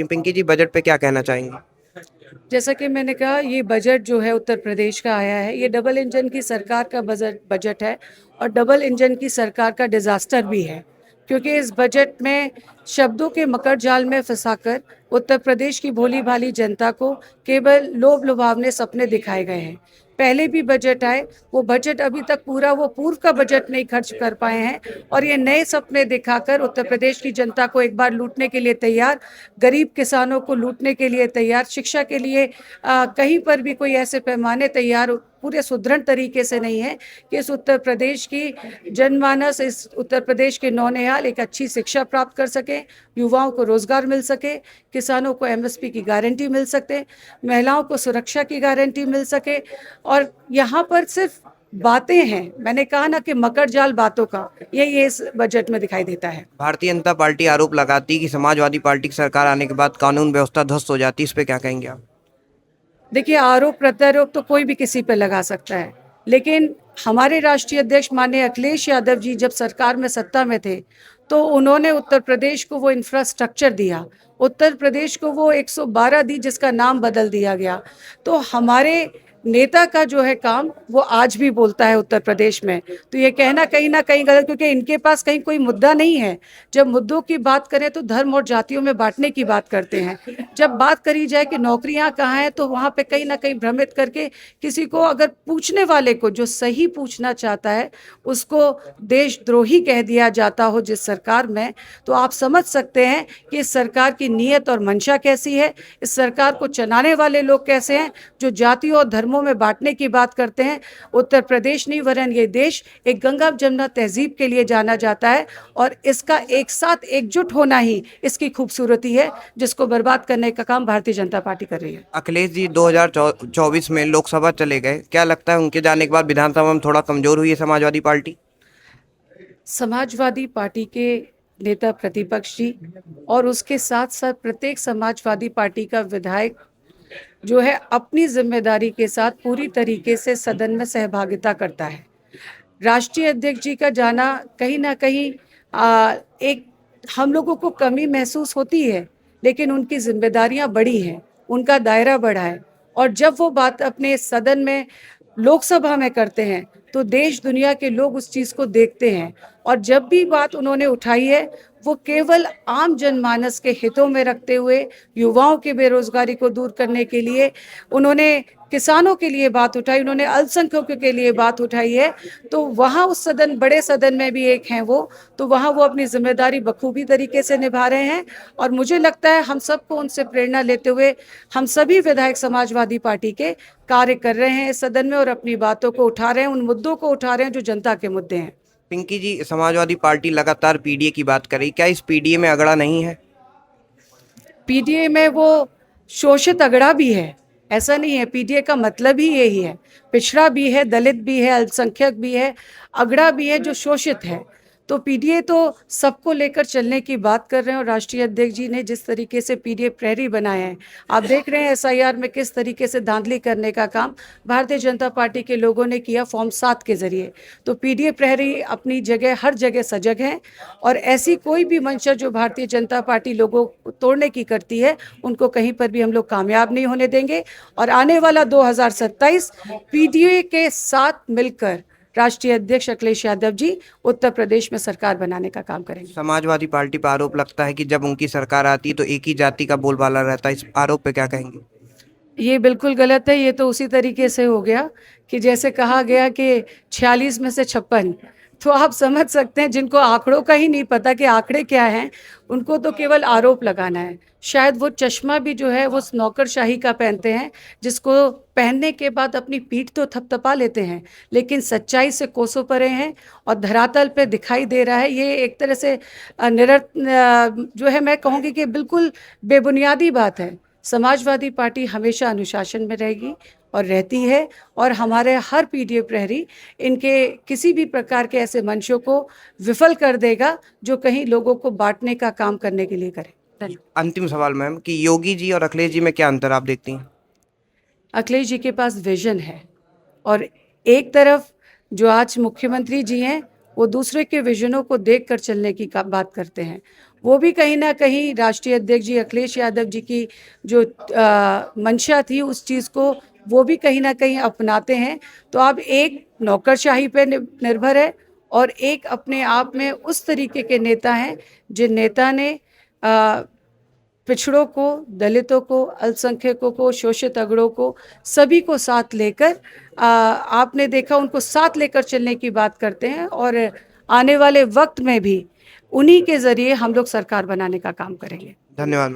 पिंकी जी, budget पे क्या कहना चाहेंगे? जैसा कि मैंने कहा, ये बजट जो है उत्तर प्रदेश का आया है, ये डबल इंजन की सरकार का बजट है और डबल इंजन की सरकार का डिजास्टर भी है, क्योंकि इस बजट में शब्दों के मकर जाल में फंसाकर उत्तर प्रदेश की भोली भाली जनता को केवल लोभ लुभावने सपने दिखाए गए हैं। पहले भी बजट आए, वो बजट अभी तक पूरा वो पूर्व का बजट नहीं खर्च कर पाए हैं और ये नए सपने दिखाकर उत्तर प्रदेश की जनता को एक बार लूटने के लिए तैयार, गरीब किसानों को लूटने के लिए तैयार, शिक्षा के लिए कहीं पर भी कोई ऐसे पैमाने तैयार पूरे सुदृढ़ तरीके से नहीं है कि इस उत्तर प्रदेश की जनमानस, इस उत्तर प्रदेश के नौनिहाल एक अच्छी शिक्षा प्राप्त कर सके, युवाओं को रोजगार मिल सके, किसानों को एमएसपी की गारंटी मिल सके, महिलाओं को सुरक्षा की गारंटी मिल सके। और यहाँ पर सिर्फ बातें हैं, मैंने कहा ना कि मकर जाल बातों का, ये इस बजट में दिखाई देता है। भारतीय जनता पार्टी आरोप लगाती है कि समाजवादी पार्टी की सरकार आने के बाद कानून व्यवस्था ध्वस्त हो जाती है, इस पे क्या कहेंगे आप? देखिए, आरोप प्रत्यारोप तो कोई भी किसी पर लगा सकता है, लेकिन हमारे राष्ट्रीय अध्यक्ष माननीय अखिलेश यादव जी जब सरकार में सत्ता में थे, तो उन्होंने उत्तर प्रदेश को वो इंफ्रास्ट्रक्चर दिया, उत्तर प्रदेश को वो 112 दी जिसका नाम बदल दिया गया। तो हमारे नेता का जो है काम वो आज भी बोलता है उत्तर प्रदेश में। तो ये कहना कहीं ना कहीं गलत, क्योंकि इनके पास कहीं कोई मुद्दा नहीं है। जब मुद्दों की बात करें तो धर्म और जातियों में बांटने की बात करते हैं। जब बात करी जाए कि नौकरियां कहाँ हैं, तो वहाँ पे कहीं ना कहीं भ्रमित करके किसी को, अगर पूछने वाले को जो सही पूछना चाहता है उसको देशद्रोही कह दिया जाता हो जिस सरकार में, तो आप समझ सकते हैं कि इस सरकार की नीयत और मंशा कैसी है, इस सरकार को चलाने वाले लोग कैसे हैं, जो जातियों और धर्मों में बांटने की बात करते हैं। उत्तर प्रदेश नहीं वरन ये देश एक गंगा जमुना तहजीब के लिए जाना जाता है और इसका एक साथ एकजुट होना ही इसकी खूबसूरती है, जिसको बर्बाद करने का काम भारतीय जनता पार्टी कर रही है। अखिलेश जी 2024 में लोकसभा चले गए, क्या लगता है उनके जाने के बाद विधानसभा में थोड़ा कमजोर हुई है समाजवादी पार्टी? समाजवादी पार्टी के नेता प्रतिपक्ष जी और उसके साथ साथ प्रत्येक समाजवादी पार्टी का विधायक जो है अपनी जिम्मेदारी के साथ पूरी तरीके से सदन में सहभागिता करता है। राष्ट्रीय अध्यक्ष जी का जाना कहीं ना कहीं एक हम लोगों को कमी महसूस होती है, लेकिन उनकी जिम्मेदारियां बड़ी हैं, उनका दायरा बड़ा है और जब वो बात अपने सदन में लोकसभा में करते हैं तो देश दुनिया के लोग उस चीज़ को देखते हैं। और जब भी बात उन्होंने उठाई है वो केवल आम जनमानस के हितों में रखते हुए, युवाओं की बेरोजगारी को दूर करने के लिए उन्होंने, किसानों के लिए बात उठाई, उन्होंने अल्पसंख्यकों के लिए बात उठाई है। तो वहाँ उस सदन, बड़े सदन में भी एक हैं वो, तो वहाँ वो अपनी जिम्मेदारी बखूबी तरीके से निभा रहे हैं। और मुझे लगता है हम सबको उनसे प्रेरणा लेते हुए हम सभी विधायक समाजवादी पार्टी के कार्य कर रहे हैं इस सदन में और अपनी बातों को उठा रहे हैं, उन मुद्दों को उठा रहे हैं जो जनता के मुद्दे हैं। पिंकी जी, समाजवादी पार्टी लगातार पीडीए की बात कर रही, क्या इस पीडीए में अगड़ा नहीं है? पीडीए में वो शोषित अगड़ा भी है, ऐसा नहीं है। पीडीए का मतलब ही यही है, पिछड़ा भी है, दलित भी है, अल्पसंख्यक भी है, अगड़ा भी है जो शोषित है। तो पीडीए तो सबको लेकर चलने की बात कर रहे हैं और राष्ट्रीय अध्यक्ष जी ने जिस तरीके से पीडीए प्रहरी बनाए हैं, आप देख रहे हैं एसआईआर में किस तरीके से धांधली करने का काम भारतीय जनता पार्टी के लोगों ने किया फॉर्म 7 के जरिए। तो पीडीए प्रहरी अपनी जगह, हर जगह सजग है और ऐसी कोई भी मंशा जो भारतीय जनता पार्टी लोगों को तोड़ने की करती है उनको कहीं पर भी हम लोग कामयाब नहीं होने देंगे। और आने वाला 2027 पीडीए के साथ मिलकर राष्ट्रीय अध्यक्ष अखिलेश यादव जी उत्तर प्रदेश में सरकार बनाने का काम करेंगे। समाजवादी पार्टी पर आरोप लगता है कि जब उनकी सरकार आती है तो एक ही जाति का बोलबाला रहता है, इस आरोप पे क्या कहेंगे? ये बिल्कुल गलत है। ये तो उसी तरीके से हो गया कि जैसे कहा गया कि 46 में से 56, तो आप समझ सकते हैं जिनको आंकड़ों का ही नहीं पता कि आंकड़े क्या हैं, उनको तो केवल आरोप लगाना है। शायद वो चश्मा भी जो है वो नौकरशाही का पहनते हैं, जिसको पहनने के बाद अपनी पीठ तो थपथपा लेते हैं लेकिन सच्चाई से कोसों परे हैं और धरातल पे दिखाई दे रहा है। ये एक तरह से जो है, मैं कहूँगी कि बिल्कुल बेबुनियादी बात है। समाजवादी पार्टी हमेशा अनुशासन में रहेगी और रहती है और हमारे हर पीडीए प्रहरी इनके किसी भी प्रकार के ऐसे मंशों को विफल कर देगा जो कहीं लोगों को बांटने का काम करने के लिए करे। धन्यवाद। अंतिम सवाल मैम, कि योगी जी और अखिलेश जी में क्या अंतर आप देखती हैं? अखिलेश जी के पास विजन है और एक तरफ जो आज मुख्यमंत्री जी हैं वो दूसरे के विजनों को देखकर चलने की बात करते हैं वो भी कहीं ना कहीं राष्ट्रीय अध्यक्ष जी अखिलेश यादव जी की जो मंशा थी उस चीज़ को वो भी कहीं ना कहीं अपनाते हैं। तो अब एक नौकरशाही पे निर्भर है और एक अपने आप में उस तरीके के नेता हैं जिन नेता ने पिछड़ों को, दलितों को, अल्पसंख्यकों को, शोषित अगड़ों को, सभी को साथ लेकर आपने देखा उनको साथ लेकर चलने की बात करते हैं और आने वाले वक्त में भी उन्हीं के ज़रिए हम लोग सरकार बनाने का काम करेंगे। धन्यवाद।